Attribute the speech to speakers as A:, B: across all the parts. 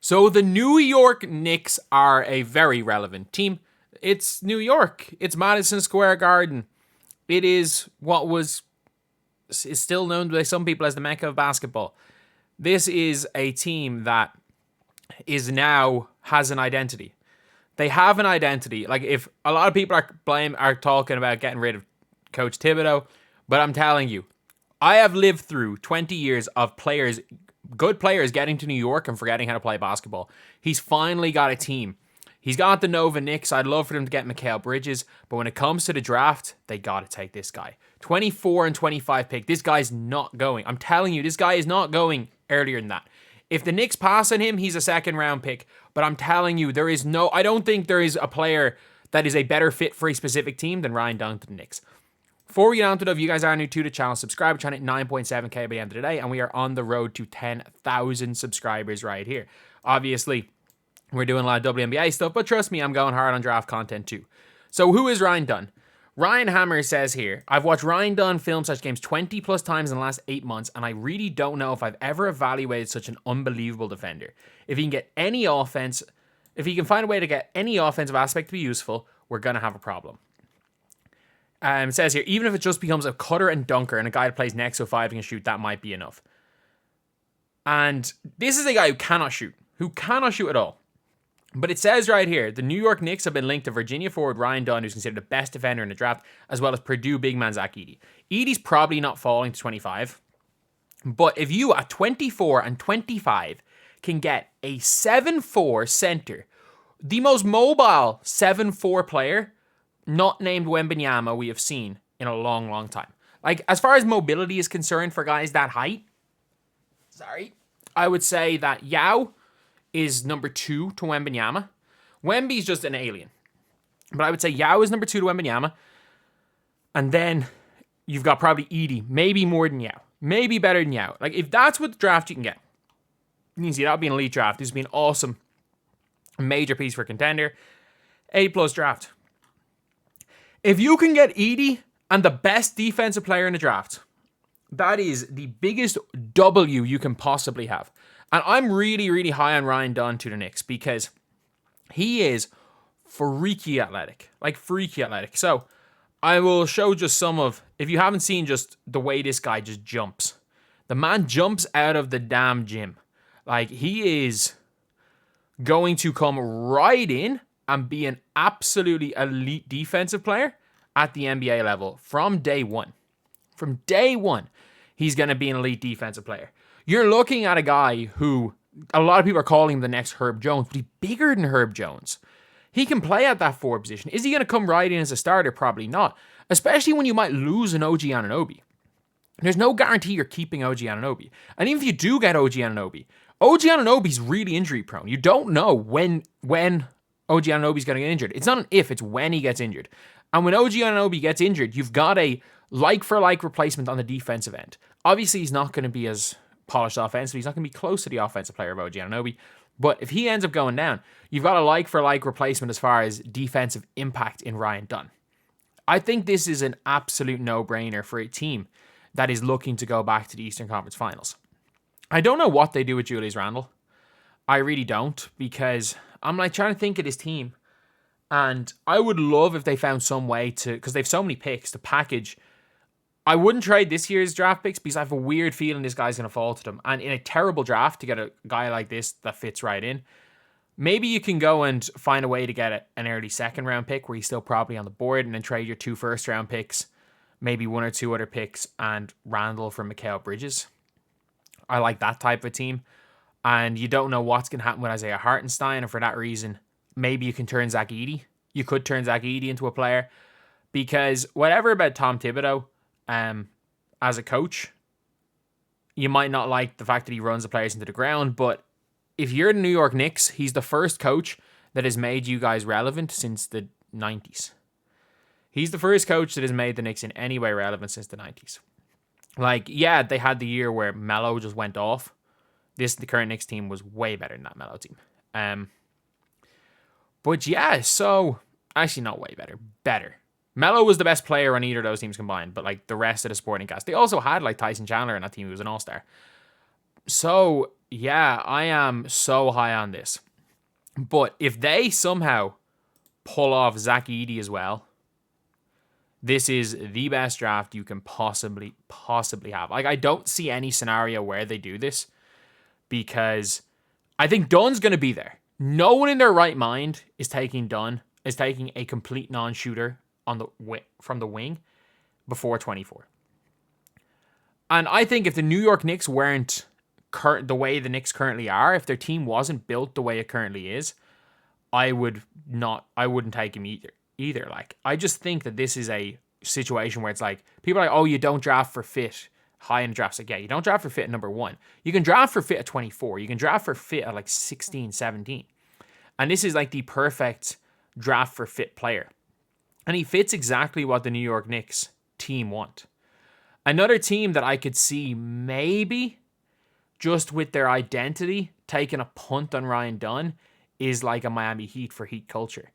A: So the New York Knicks are a very relevant team. It's New York. It's Madison Square Garden. It is what is still known by some people as the Mecca of basketball. This is a team that has an identity. They have an identity. Like, if a lot of people are talking about getting rid of Coach Thibodeau, but I'm telling you, I have lived through 20 years of good players getting to New York and forgetting how to play basketball. He's finally got a team. He's got the Nova Knicks. I'd love for them to get Mikal Bridges, but when it comes to the draft, they got to take this guy. 24 and 25 pick. This guy's not going. I'm telling you, this guy is not going earlier than that. If the Knicks pass on him, he's a second round pick. But I'm telling you, I don't think there is a player that is a better fit for a specific team than Ryan Dunn to the Knicks. Before we get on to it, if you guys are new to the channel, subscribe. We're trying to hit 9.7k by the end of the day, and we are on the road to 10,000 subscribers right here. Obviously, we're doing a lot of WNBA stuff, but trust me, I'm going hard on draft content too. So who is Ryan Dunn? Ryan Hammer says here, I've watched Ryan Dunn film such games 20 plus times in the last 8 months, and I really don't know if I've ever evaluated such an unbelievable defender. If he can find a way to get any offensive aspect to be useful, we're going to have a problem. It says here, even if it just becomes a cutter and dunker and a guy that plays next to a 5 and can shoot, that might be enough. And this is a guy who cannot shoot at all. But it says right here, the New York Knicks have been linked to Virginia forward Ryan Dunn, who's considered the best defender in the draft, as well as Purdue big man Zach Edey. Edey's probably not falling to 25. But if you at 24 and 25 can get a 7'4 center, the most mobile 7'4 player, not named Wembanyama, we have seen in a long, long time. Like, as far as mobility is concerned for guys that height, I would say that Yao is number 2 to Wembanyama. Wemby's just an alien. But I would say Yao is number 2 to Wembanyama. And then you've got probably Edey, maybe more than Yao. Maybe better than Yao. Like, if that's what the draft you can get, you can see that would be an elite draft. This would be an awesome, major piece for a contender. A+ draft. If you can get Edey and the best defensive player in the draft, that is the biggest W you can possibly have. And I'm really, really high on Ryan Dunn to the Knicks because he is freaky athletic. Like, freaky athletic. So, I will show just some of, if you haven't seen just the way this guy just jumps. The man jumps out of the damn gym. Like, he is going to come right in and be an absolutely elite defensive player at the NBA level from day one. From day one, he's going to be an elite defensive player. You're looking at a guy who, a lot of people are calling him the next Herb Jones, but he's bigger than Herb Jones. He can play at that 4 position. Is he going to come right in as a starter? Probably not. Especially when you might lose an OG Anunoby. There's no guarantee you're keeping OG Anunoby. And even if you do get OG Anunoby's really injury prone. You don't know when OG Anunoby's going to get injured. It's not an if, it's when he gets injured. And when OG Anunoby gets injured, you've got a like-for-like replacement on the defensive end. Obviously, he's not going to be as polished offensively. He's not going to be close to the offensive player of OG Anunoby. But if he ends up going down, you've got a like-for-like replacement as far as defensive impact in Ryan Dunn. I think this is an absolute no-brainer for a team that is looking to go back to the Eastern Conference Finals. I don't know what they do with Julius Randle. I really don't, because I'm like trying to think of this team, and I would love if they found some way to, because they have so many picks, to package. I wouldn't trade this year's draft picks because I have a weird feeling this guy's going to fall to them. And in a terrible draft, to get a guy like this that fits right in, maybe you can go and find a way to get an early second round pick where he's still probably on the board, and then trade your 2 first round picks, maybe 1 or 2 other picks, and Randall for Mikal Bridges. I like that type of team. And you don't know what's going to happen with Isaiah Hartenstein, and for that reason, maybe you can turn Zach Edey. You could turn Zach Edey into a player, because whatever about Tom Thibodeau, as a coach, you might not like the fact that he runs the players into the ground, but if you're the New York Knicks, he's the first coach that has made you guys relevant since the 90s. He's the first coach that has made the Knicks in any way relevant since the 90s. Like, yeah, they had the year where Melo just went off. The current Knicks team was way better than that Melo team. But yeah, so, actually not way better. Better. Melo was the best player on either of those teams combined, but like the rest of the supporting cast. They also had like Tyson Chandler on that team who was an all-star. So, Yeah, I am so high on this. But if they somehow pull off Zach Edey as well, this is the best draft you can possibly have. Like, I don't see any scenario where they do this because I think Dunn's going to be there. No one in their right mind is taking a complete non-shooter from the wing before 24. And I think if the New York Knicks weren't the way the Knicks currently are, if their team wasn't built the way it currently is, I wouldn't take him either. Like, I just think that this is a situation where it's like, people are like, oh, you don't draft for fit high in drafts. Like, yeah, you don't draft for fit at number 1. You can draft for fit at 24. You can draft for fit at like 16, 17. And this is like the perfect draft for fit player. And he fits exactly what the New York Knicks team want. Another team that I could see maybe just with their identity taking a punt on Ryan Dunn is like a Miami Heat for Heat culture.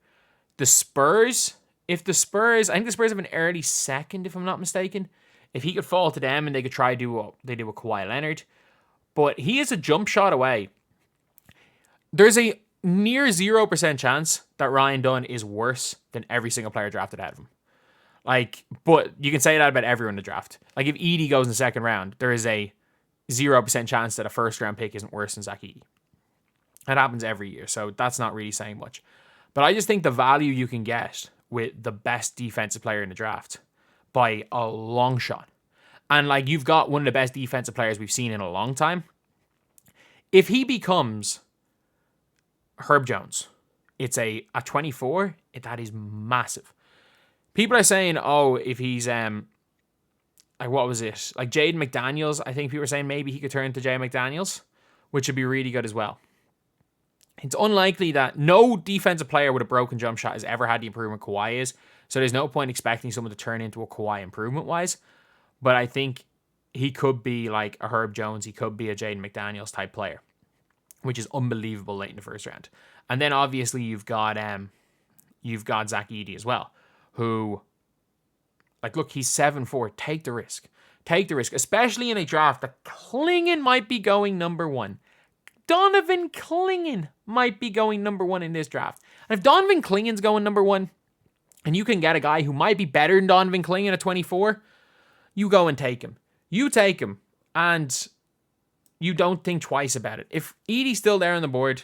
A: The Spurs, I think the Spurs have an early second, if I'm not mistaken. If he could fall to them and they could try to do what they do with Kawhi Leonard. But he is a jump shot away. There's a near 0% chance that Ryan Dunn is worse than every single player drafted ahead of him. Like, but you can say that about everyone in the draft. Like, if Edey goes in the second round, there is a 0% chance that a first round pick isn't worse than Zach Edey. That happens every year, so that's not really saying much. But I just think the value you can get with the best defensive player in the draft by a long shot. And like, you've got one of the best defensive players we've seen in a long time. If he becomes Herb Jones, it's at 24, that is massive. People are saying, oh, if he's like, what was it? Like Jaden McDaniels, I think people are saying maybe he could turn into Jay McDaniels, which would be really good as well. It's unlikely that no defensive player with a broken jump shot has ever had the improvement Kawhi is, so there's no point expecting someone to turn into a Kawhi improvement-wise, but I think he could be like a Herb Jones, he could be a Jaden McDaniels type player, which is unbelievable late in the first round. And then obviously you've got Zach Edey as well, who, like, look, he's 7'4". Take the risk. Take the risk, especially in a draft that Clingan might be going number 1. Donovan Clingan might be going number 1 in this draft. And if Donovan Clingan's going number 1, and you can get a guy who might be better than Donovan Clingan at 24, you go and take him. You take him, and you don't think twice about it. If Edey's still there on the board,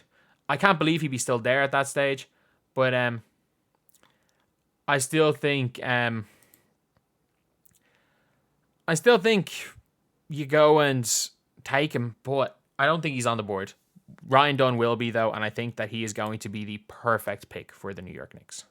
A: I can't believe he'd be still there at that stage, but I still think you go and take him, but I don't think he's on the board. Ryan Dunn will be, though, and I think that he is going to be the perfect pick for the New York Knicks.